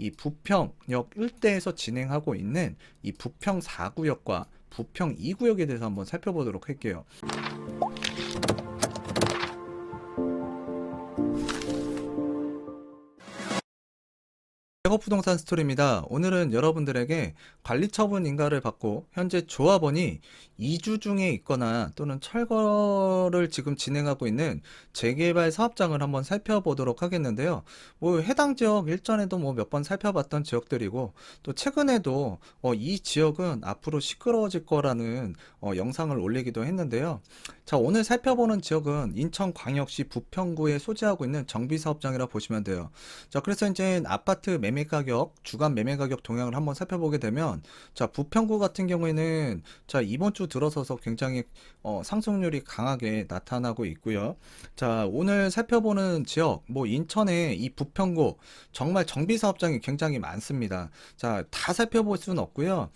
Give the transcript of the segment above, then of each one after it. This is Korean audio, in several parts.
이 부평역 일대에서 진행하고 있는 이 부평 4구역과 부평 2구역에 대해서 한번 살펴보도록 할게요. 백업 부동산 스토리입니다. 오늘은 여러분들에게 관리처분 인가를 받고 현재 조합원이 이주 중에 있거나 또는 철거를 지금 진행하고 있는 재개발 사업장을 한번 살펴보도록 하겠는데요. 뭐 해당 지역 일전에도 뭐 몇 번 살펴봤던 지역들이고 또 최근에도 이 지역은 앞으로 시끄러워질 거라는 영상을 올리기도 했는데요. 자, 오늘 살펴보는 지역은 인천광역시 부평구에 소재하고 있는 정비사업장이라 보시면 돼요. 자, 그래서 이제 아파트 매매 가격, 주간 매매 가격 동향을 한번 살펴보게 되면, 자, 부평구 같은 경우에는, 자, 이번 주 들어서서 굉장히, 상승률이 강하게 나타나고 있고요. 자, 오늘 살펴보는 지역, 뭐, 인천의 이 부평구, 정말 정비 사업장이 굉장히 많습니다. 자, 다 살펴볼 수는 없고요.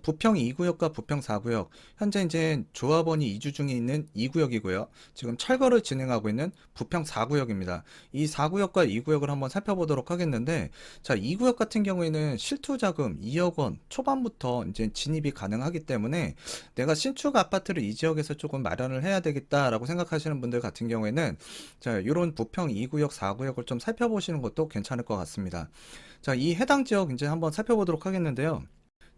부평 2구역과 부평 4구역, 현재 이제 조합원이 이주 중에 있는 2구역이고요. 지금 철거를 진행하고 있는 부평 4구역입니다. 이 4구역과 2구역을 한번 살펴보도록 하겠는데, 자, 2구역 같은 경우에는 실투자금 2억 원 초반부터 이제 진입이 가능하기 때문에 내가 신축 아파트를 이 지역에서 조금 마련을 해야 되겠다라고 생각하시는 분들 같은 경우에는 자, 이런 부평 2구역, 4구역을 좀 살펴보시는 것도 괜찮을 것 같습니다. 자, 이 해당 지역 이제 한번 살펴보도록 하겠는데요.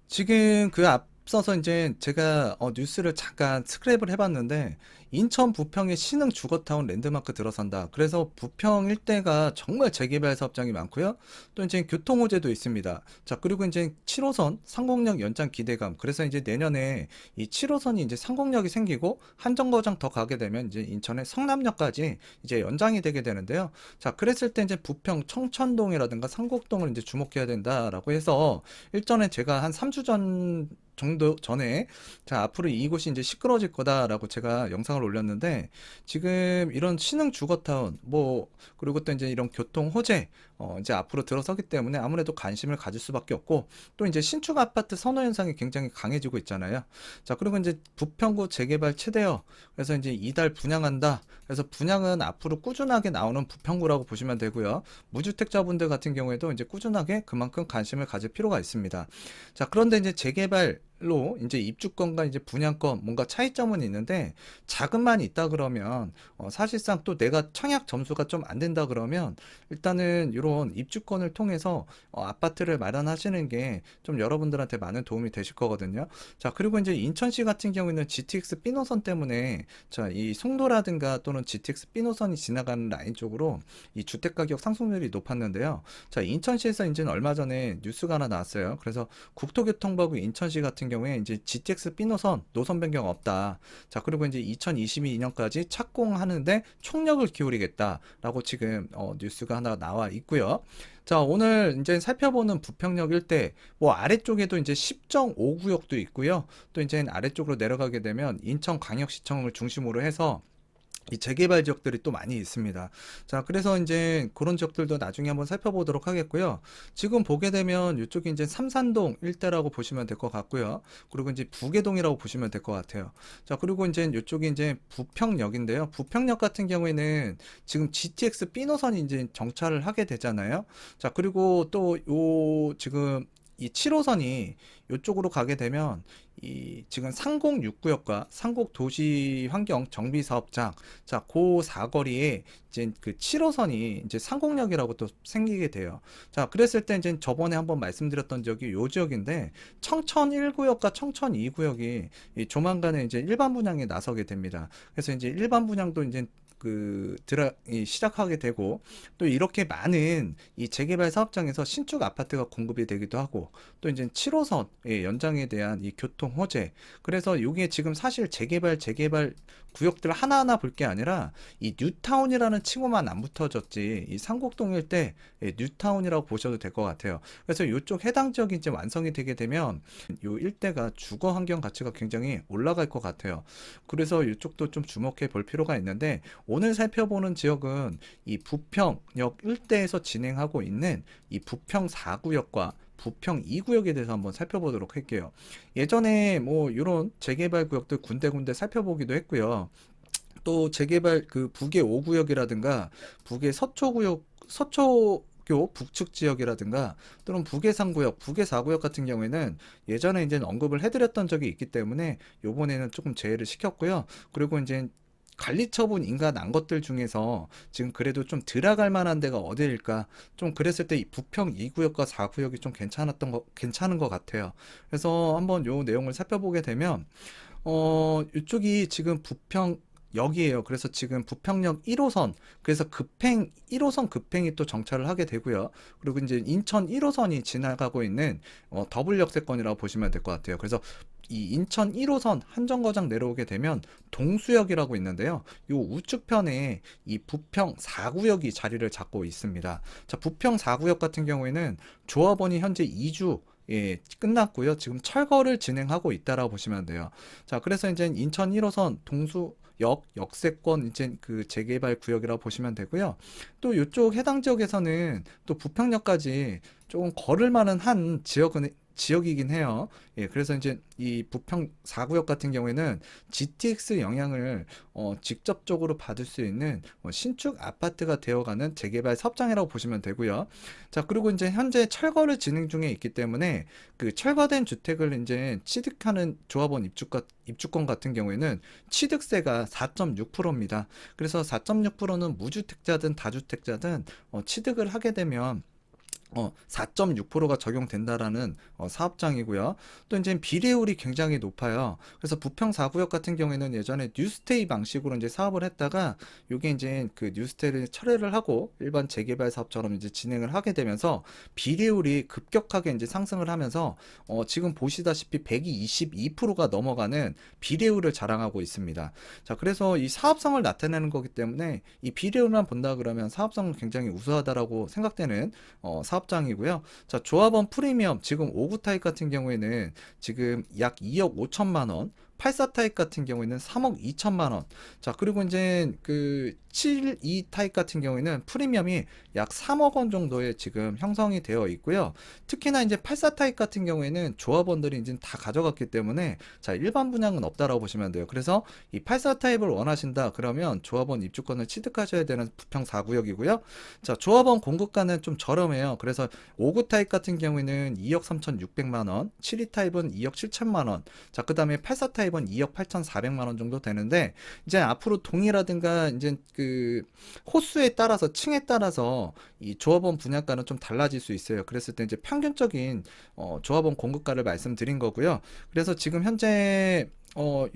지금 그 앞서서 이제 제가 뉴스를 잠깐 스크랩을 해봤는데 인천 부평의 신흥 주거타운 랜드마크 들어선다. 그래서 부평 일대가 정말 재개발 사업장이 많고요. 또 이제 교통 호재도 있습니다. 자, 그리고 이제 7호선 상공역 연장 기대감. 그래서 이제 내년에 이 7호선이 이제 상공역이 생기고 한 정거장 더 가게 되면 이제 인천의 성남역까지 이제 연장이 되게 되는데요. 자, 그랬을 때 이제 부평 청천동이라든가 상곡동을 이제 주목해야 된다라고 해서 일전에 제가 한 3주 전 정도 전에 자, 앞으로 이곳이 이제 시끄러워질 거다라고 제가 영상을 올렸는데 지금 이런 신흥 주거타운 뭐 그리고 또 이제 이런 교통 호재 이제 앞으로 들어서기 때문에 아무래도 관심을 가질 수밖에 없고 또 이제 신축 아파트 선호 현상이 굉장히 강해지고 있잖아요. 자, 그리고 이제 부평구 재개발 최대여 그래서 이제 이달 분양한다. 그래서 분양은 앞으로 꾸준하게 나오는 부평구라고 보시면 되고요. 무주택자분들 같은 경우에도 이제 꾸준하게 그만큼 관심을 가질 필요가 있습니다. 자, 그런데 이제 재개발로 이제 입주권과 이제 분양권 뭔가 차이점은 있는데 자금만 있다 그러면 사실상 또 내가 청약 점수가 좀 안 된다 그러면 일단은 이런 입주권을 통해서 아파트를 마련하시는 게 좀 여러분들한테 많은 도움이 되실 거거든요. 자, 그리고 이제 인천시 같은 경우에는 GTX B 노선 때문에 자, 이 송도라든가 또는 GTX B 노선이 지나가는 라인 쪽으로 이 주택 가격 상승률이 높았는데요. 자, 인천시에서 이제는 얼마 전에 뉴스가 하나 나왔어요. 그래서 국토교통부하고 인천시 같은 경우에 이제 GTX B 노선 변경 없다. 자, 그리고 이제 2022년까지 착공하는데 총력을 기울이겠다라고 지금 뉴스가 하나 나와 있고요. 자, 오늘 이제 살펴보는 부평역 일대 뭐 아래쪽에도 이제 10.5구역도 있고요. 또 이제 아래쪽으로 내려가게 되면 인천광역시청을 중심으로 해서 이 재개발 지역들이 또 많이 있습니다. 자, 그래서 이제 그런 지역들도 나중에 한번 살펴보도록 하겠고요. 지금 보게 되면 이쪽이 이제 삼산동 일대라고 보시면 될 것 같고요. 그리고 이제 부계동이라고 보시면 될 것 같아요. 자, 그리고 이제 이쪽이 이제 부평역인데요. 부평역 같은 경우에는 지금 GTX B 노선이 이제 정차를 하게 되잖아요. 자, 그리고 또 요 지금 이 7호선이 이쪽으로 가게 되면 이 지금 상공 6구역과 상곡 도시 환경 정비 사업장 자, 그 사거리에 이제 그 7호선이 이제 상공역이라고 또 생기게 돼요. 자, 그랬을 때 이제 저번에 한번 말씀드렸던 지역이 요 지역인데 청천 1구역과 청천 2구역이 조만간에 이제 일반 분양에 나서게 됩니다. 그래서 이제 일반 분양도 이제 시작하게 되고 또 이렇게 많은 이 재개발 사업장에서 신축 아파트가 공급이 되기도 하고 또 이제 7호선 연장에 대한 이 교통 호재 그래서 이게 지금 사실 재개발 구역들 하나하나 볼 게 아니라 이 뉴타운이라는 칭호만 안 붙어졌지 이 상곡동 일대 뉴타운이라고 보셔도 될 것 같아요. 그래서 이쪽 해당 지역이 이제 완성이 되게 되면 이 일대가 주거 환경 가치가 굉장히 올라갈 것 같아요. 그래서 이쪽도 좀 주목해 볼 필요가 있는데 오늘 살펴보는 지역은 이 부평역 일대에서 진행하고 있는 이 부평 4구역과 부평 2구역에 대해서 한번 살펴보도록 할게요. 예전에 뭐 이런 재개발 구역들 군데군데 살펴보기도 했고요. 또 재개발 그 북의 5구역이라든가 북의 서초구역, 서초 학교 북측 지역이라든가 또는 북해상구역, 북해사구역 같은 경우에는 예전에 이제 언급을 해드렸던 적이 있기 때문에 요번에는 조금 제외를 시켰고요. 그리고 이제 관리처분 인가 난 것들 중에서 지금 그래도 좀 들어갈 만한 데가 어디일까? 좀 그랬을 때 이 부평 2구역과 4구역이 좀 괜찮은 것 같아요. 그래서 한번 요 내용을 살펴보게 되면 이쪽이 지금 부평 역이에요. 그래서 지금 부평역 1호선, 그래서 1호선 급행이 또 정차를 하게 되고요. 그리고 이제 인천 1호선이 지나가고 있는 더블 역세권이라고 보시면 될 것 같아요. 그래서 이 인천 1호선 한정거장 내려오게 되면 동수역이라고 있는데요. 이 우측편에 이 부평 4구역이 자리를 잡고 있습니다. 자, 부평 4구역 같은 경우에는 조합원이 현재 2주 끝났고요. 지금 철거를 진행하고 있다라고 보시면 돼요. 자, 그래서 이제 인천 1호선 역세권 이제 그 재개발 구역이라고 보시면 되고요. 또 이쪽 해당 지역에서는 또 부평역까지 조금 걸을 만한 한 지역이긴 해요. 예, 그래서 이제 이 부평 4구역 같은 경우에는 GTX 영향을 직접적으로 받을 수 있는 신축 아파트가 되어가는 재개발 사업장이라고 보시면 되고요. 자, 그리고 이제 현재 철거를 진행 중에 있기 때문에 그 철거된 주택을 이제 취득하는 조합원 입주권 같은 경우에는 취득세가 4.6%입니다. 그래서 4.6%는 무주택자든 다주택자든 취득을 하게 되면 4.6%가 적용된다라는 사업장이고요. 또 이제 비례율이 굉장히 높아요. 그래서 부평 4구역 같은 경우에는 예전에 뉴스테이 방식으로 이제 사업을 했다가 요게 이제 그 뉴스테이를 철회를 하고 일반 재개발 사업처럼 이제 진행을 하게 되면서 비례율이 급격하게 이제 상승을 하면서 지금 보시다시피 122%가 넘어가는 비례율을 자랑하고 있습니다. 자, 그래서 이 사업성을 나타내는 거기 때문에 이 비례율만 본다 그러면 사업성은 굉장히 우수하다라고 생각되는 사업장이고요. 자, 조합원 프리미엄 지금 5구 타입 같은 경우에는 지금 약 2억 5천만 원, 84 타입 같은 경우에는 3억 2천만 원. 자, 그리고 이제 그 72 타입 같은 경우에는 프리미엄이 약 3억 원 정도에 지금 형성이 되어 있고요. 특히나 이제 84 타입 같은 경우에는 조합원들이 이제 다 가져갔기 때문에 자, 일반 분양은 없다라고 보시면 돼요. 그래서 이 84 타입을 원하신다 그러면 조합원 입주권을 취득하셔야 되는 부평 4구역이고요. 자, 조합원 공급가는 좀 저렴해요. 그래서 5구 타입 같은 경우에는 2억 3,600만 원, 72 타입은 2억 7천만 원. 자, 그다음에 84 타입은 2억 8,400만 원 정도 되는데 이제 앞으로 동이라든가 이제 그 호수에 따라서 층에 따라서 이 조합원 분양가는 좀 달라질 수 있어요. 그랬을 때 이제 평균적인 조합원 공급가를 말씀드린 거고요. 그래서 지금 현재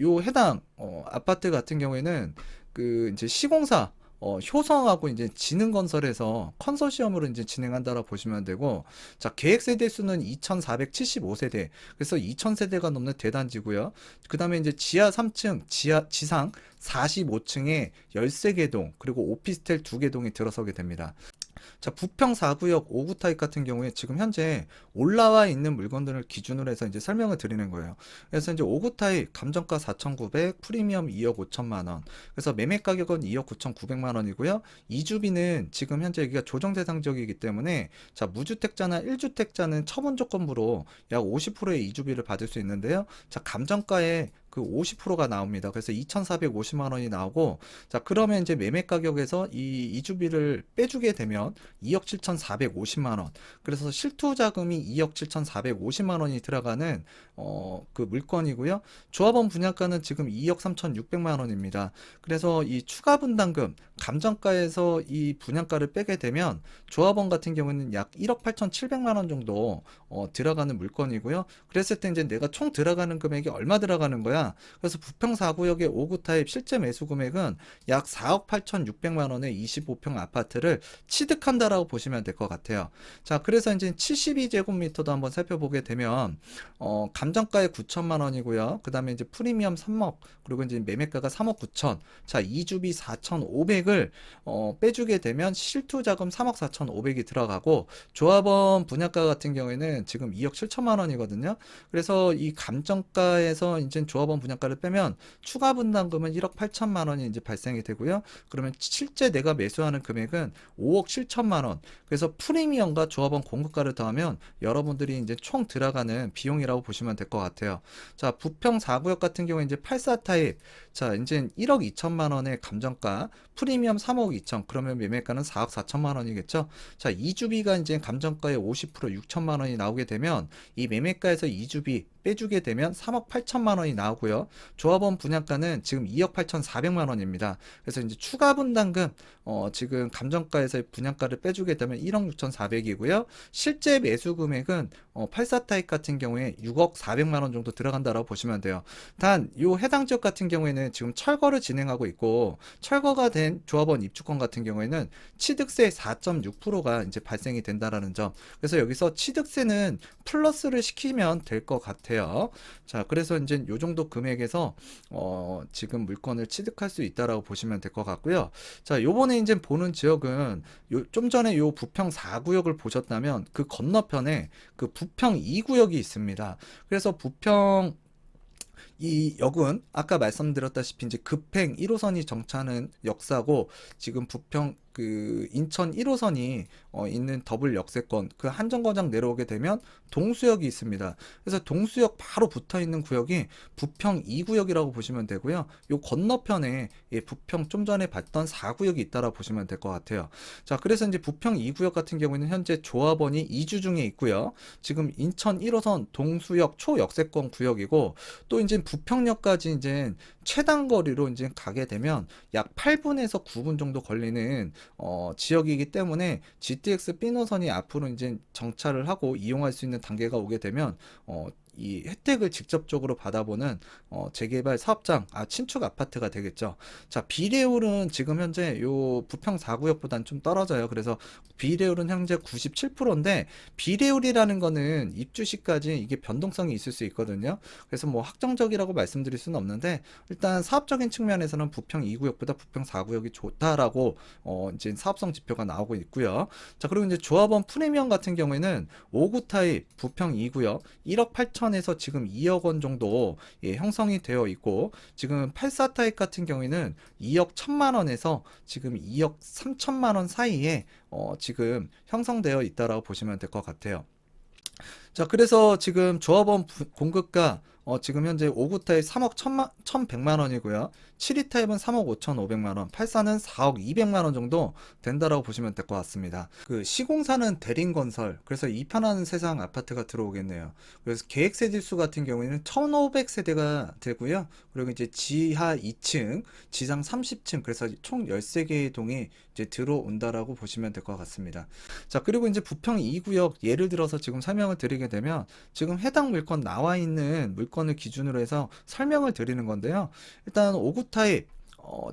요 해당 아파트 같은 경우에는 그 이제 시공사 효성하고 이제 지능건설에서 컨소시엄으로 이제 진행한다라고 보시면 되고, 자, 계획 세대 수는 2,475세대, 그래서 2,000세대가 넘는 대단지고요. 그 다음에 이제 지하 3층, 지상 45층에 13개 동, 그리고 오피스텔 2개 동이 들어서게 됩니다. 자, 부평 4구역 5구 타입 같은 경우에 지금 현재 올라와 있는 물건들을 기준으로 해서 이제 설명을 드리는 거예요. 그래서 이제 5구 타입 감정가 4,900, 프리미엄 2억 5천만 원. 그래서 매매 가격은 2억 9,900만 원이고요. 이주비는 지금 현재 여기가 조정 대상 지역이기 때문에 자, 무주택자나 1주택자는 처분 조건부로 약 50%의 이주비를 받을 수 있는데요. 자, 감정가에 그 50%가 나옵니다. 그래서 2,450만 원이 나오고, 자, 그러면 이제 매매 가격에서 이 이주비를 빼주게 되면 2억 7,450만 원. 그래서 실투 자금이 2억 7,450만 원이 들어가는 그 물건이고요. 조합원 분양가는 지금 2억 3,600만 원입니다. 그래서 이 추가 분담금 감정가에서 이 분양가를 빼게 되면 조합원 같은 경우는 약 1억 8,700만 원 정도 들어가는 물건이고요. 그랬을 때 이제 내가 총 들어가는 금액이 얼마 들어가는 거야? 그래서 부평 4구역의 5구 타입 실제 매수 금액은 약 4억 8,600만 원의 25평 아파트를 취득한다라고 보시면 될 것 같아요. 자, 그래서 이제 72제곱미터도 한번 살펴보게 되면 감정가에 9천만 원이고요. 그 다음에 이제 프리미엄 3억, 그리고 이제 매매가가 3억 9천. 자, 이주비 4,500을 빼주게 되면 실투 자금 3억 4,500이 들어가고, 조합원 분양가 같은 경우에는 지금 2억 7천만 원이거든요. 그래서 이 감정가에서 이제 조합원 분양가를 빼면 추가 분담금은 1억 8천만 원이 이제 발생이 되고요. 그러면 실제 내가 매수하는 금액은 5억 7천 7천만 원. 그래서 프리미엄과 조합원 공급가를 더하면 여러분들이 이제 총 들어가는 비용이라고 보시면 될 것 같아요. 자, 부평 4구역 같은 경우에 이제 84 타입. 자, 이제 1억 2천만 원의 감정가, 프리미엄 3억 2천. 그러면 매매가는 4억 4천만 원이겠죠? 자, 이주비가 이제 감정가의 50% 6천만 원이 나오게 되면 이 매매가에서 이주비 빼주게 되면 3억 8천만 원이 나오고요. 조합원 분양가는 지금 2억 8천4백만 원입니다. 그래서 이제 추가 분담금 지금 감정가에서 분양가를 빼주게 되면 1억 6천4백이고요. 실제 매수 금액은 84 타입 같은 경우에 6억 4백만 원 정도 들어간다라고 보시면 돼요. 단 요 해당 지역 같은 경우에는 지금 철거를 진행하고 있고 철거가 된 조합원 입주권 같은 경우에는 취득세 4.6%가 이제 발생이 된다라는 점. 그래서 여기서 취득세는 플러스를 시키면 될 것 같아요. 자, 그래서 이제 요 정도 금액에서 지금 물건을 취득할 수 있다라고 보시면 될 것 같고요. 자, 요번에 이제 보는 지역은 좀 전에 요 부평 4구역을 보셨다면 그 건너편에 그 부평 2구역이 있습니다. 그래서 부평 이 역은 아까 말씀드렸다시피 이제 급행 1호선이 정차하는 역사고 지금 부평 그 인천 1호선이 있는 더블 역세권 그 한정거장 내려오게 되면 동수역이 있습니다. 그래서 동수역 바로 붙어 있는 구역이 부평 2구역이라고 보시면 되고요. 요 건너편에 부평 좀 전에 봤던 4구역이 있다라고 보시면 될 것 같아요. 자, 그래서 이제 부평 2구역 같은 경우에는 현재 조합원이 2주 중에 있고요. 지금 인천 1호선 동수역 초역세권 구역이고 또 이제 부평역까지 이제 최단 거리로 이제 가게 되면 약 8분에서 9분 정도 걸리는 지역이기 때문에 GTX B 노선이 앞으로 이제 정차를 하고 이용할 수 있는 단계가 오게 되면 이 혜택을 직접적으로 받아보는 재개발 사업장, 신축 아파트가 되겠죠. 자, 비례율은 지금 현재 요 부평 4구역보다는 좀 떨어져요. 그래서 비례율은 현재 97%인데 비례율이라는 거는 입주 시까지 이게 변동성이 있을 수 있거든요. 그래서 뭐 확정적이라고 말씀드릴 수는 없는데 일단 사업적인 측면에서는 부평 2구역보다 부평 4구역이 좋다라고 이제 사업성 지표가 나오고 있고요. 자, 그리고 이제 조합원 프리미엄 같은 경우에는 5구 타입 부평 2구역 1억 8천에서 지금 2억 원 정도 형성이 되어 있고 지금 84 타입 같은 경우에는 2억 1천만 원에서 지금 2억 3천만 원 사이에 지금 형성되어 있다라고 보시면 될 것 같아요. 자, 그래서 지금 조합원 공급가 지금 현재 5구 타입 3억 1,100만 원이고요. 7위 타입은 3억 5,500만 원, 84는 4억 200만 원 정도 된다라고 보시면 될 것 같습니다. 그 시공사는 대림건설, 그래서 이편하는 세상 아파트가 들어오겠네요. 그래서 계획세대수 같은 경우에는 1,500세대가 되고요. 그리고 이제 지하 2층, 지상 30층, 그래서 총 13개의 동이 이제 들어온다라고 보시면 될 것 같습니다. 자, 그리고 이제 부평 2구역 예를 들어서 지금 설명을 드리게 되면 지금 해당 물건 나와 있는 물건을 기준으로 해서 설명을 드리는 건데요. 일단 5구 타입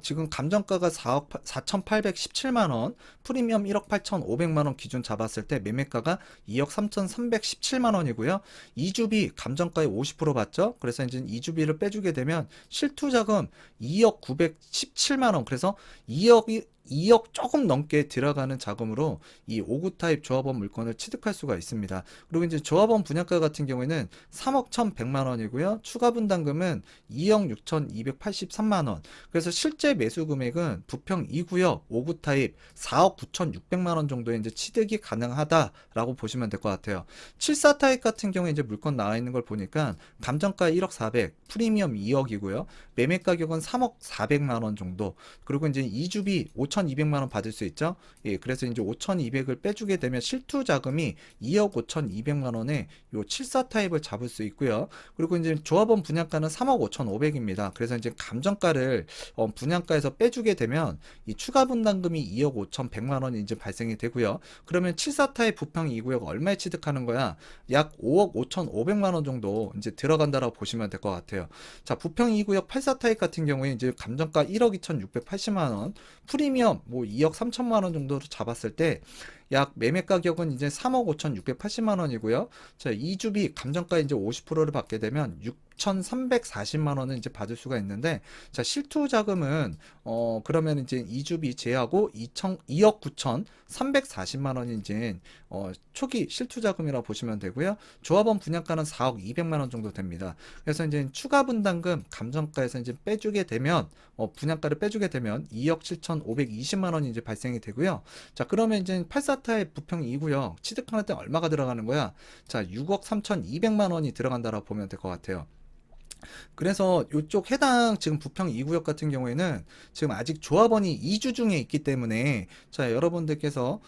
지금 감정가가 4억 4,817만 원, 프리미엄 1억 8,500만 원 기준 잡았을 때 매매가가 2억 3,317만 원이고요. 이주비 감정가의 50% 받죠. 그래서 이제 이주비를 빼주게 되면 실투자금 2억 917만 원. 그래서 2억 조금 넘게 들어가는 자금으로 이 5구 타입 조합원 물건을 취득할 수가 있습니다. 그리고 이제 조합원 분양가 같은 경우에는 3억 1,100만 원이고요. 추가 분담금은 2억 6,283만 원. 그래서 실제 매수 금액은 부평 2구역 5구 타입 4억 9,600만 원 정도의 이제 취득이 가능하다라고 보시면 될 것 같아요. 74 타입 같은 경우에 이제 물건 나와 있는 걸 보니까 감정가 1억 400, 프리미엄 2억이고요. 매매 가격은 3억 400만 원 정도. 그리고 이제 이주비 5,200만 원 받을 수 있죠. 예, 그래서 이제 5,200을 빼주게 되면 실투 자금이 2억 5,200만 원에 요 74 타입을 잡을 수 있고요. 그리고 이제 조합원 분양가는 3억 5,500입니다. 그래서 이제 감정가를 분양가에서 빼주게 되면 이 추가 분담금이 2억 5,100만 원이 이제 발생이 되고요. 그러면 74 타입 부평 2구역 얼마에 취득하는 거야? 약 5억 5,500만 원 정도 이제 들어간다라고 보시면 될 것 같아요. 자, 부평 2구역 84 타입 같은 경우에 이제 감정가 1억 2,680만 원, 프리미엄 뭐 2억 3천만 원 정도로 잡았을 때 약 매매 가격은 이제 3억 5,680만 원이고요. 자, 이주비 감정가 이제 50%를 받게 되면 6,340만 원은 이제 받을 수가 있는데, 자, 실투 자금은 그러면 이제 이주비 제하고 2억 9,340만 원이 이제 초기 실투 자금이라고 보시면 되고요. 조합원 분양가는 4억 200만 원 정도 됩니다. 그래서 이제 추가 분담금 감정가에서 이제 빼주게 되면 분양가를 빼주게 되면 2억 7,520만 원이 이제 발생이 되고요. 자, 그러면 이제 84타입 부평 2구역 취득하는 때 얼마가 들어가는 거야? 자, 6억 3,200만 원이 들어간다라고 보면 될 것 같아요. 그래서 이쪽 해당 지금 부평 2구역 같은 경우에는 지금 아직 조합원이 이주 중에 있기 때문에, 자, 여러분들께서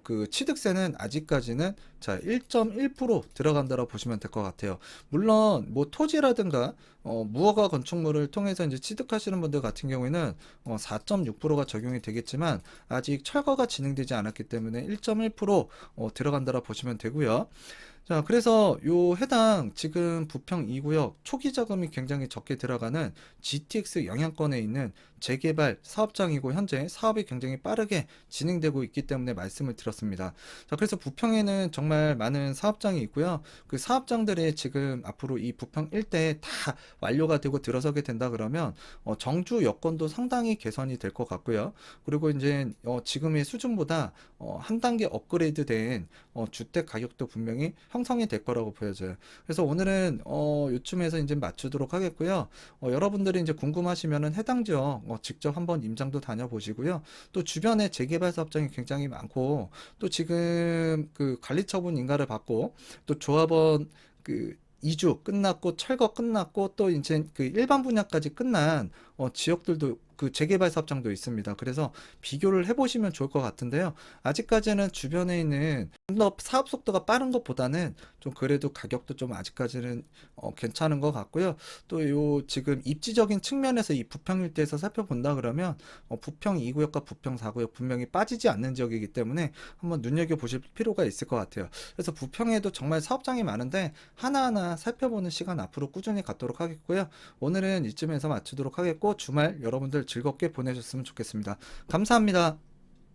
그 취득세는 아직까지는 자 1.1% 들어간다고 보시면 될 것 같아요. 물론 뭐 토지라든가 무허가 건축물을 통해서 이제 취득하시는 분들 같은 경우에는 4.6%가 적용이 되겠지만 아직 철거가 진행되지 않았기 때문에 1.1% 들어간다고 보시면 되고요. 자, 그래서 요 해당 지금 부평 2구역 초기 자금이 굉장히 적게 들어가는 GTX 영향권에 있는 재개발 사업장이고, 현재 사업이 굉장히 빠르게 진행되고 있기 때문에 말씀을 드렸습니다. 자, 그래서 부평에는 정말 많은 사업장이 있고요. 그 사업장들이 지금 앞으로 이 부평 일대에 다 완료가 되고 들어서게 된다 그러면 정주 여건도 상당히 개선이 될 것 같고요. 그리고 이제 지금의 수준보다 한 단계 업그레이드된 주택 가격도 분명히 형성이 될 거라고 보여져요. 그래서 오늘은 요쯤에서 이제 맞추도록 하겠고요. 여러분들이 이제 궁금하시면은 해당 지역 직접 한번 임장도 다녀보시고요. 또 주변에 재개발 사업장이 굉장히 많고, 또 지금 그 관리처분 인가를 받고, 또 조합원 그 이주 끝났고 철거 끝났고 또 이제 그 일반 분야까지 끝난 지역들도 그 재개발 사업장도 있습니다. 그래서 비교를 해보시면 좋을 것 같은데요. 아직까지는 주변에 있는 좀 더 사업 속도가 빠른 것보다는 좀 그래도 가격도 좀 아직까지는 괜찮은 것 같고요. 또 요 지금 입지적인 측면에서 이 부평 일대에서 살펴본다 그러면 부평 2구역과 부평 4구역 분명히 빠지지 않는 지역이기 때문에 한번 눈여겨보실 필요가 있을 것 같아요. 그래서 부평에도 정말 사업장이 많은데 하나하나 살펴보는 시간 앞으로 꾸준히 갖도록 하겠고요. 오늘은 이쯤에서 마치도록 하겠고, 주말 여러분들 즐겁게 보내셨으면 좋겠습니다. 감사합니다.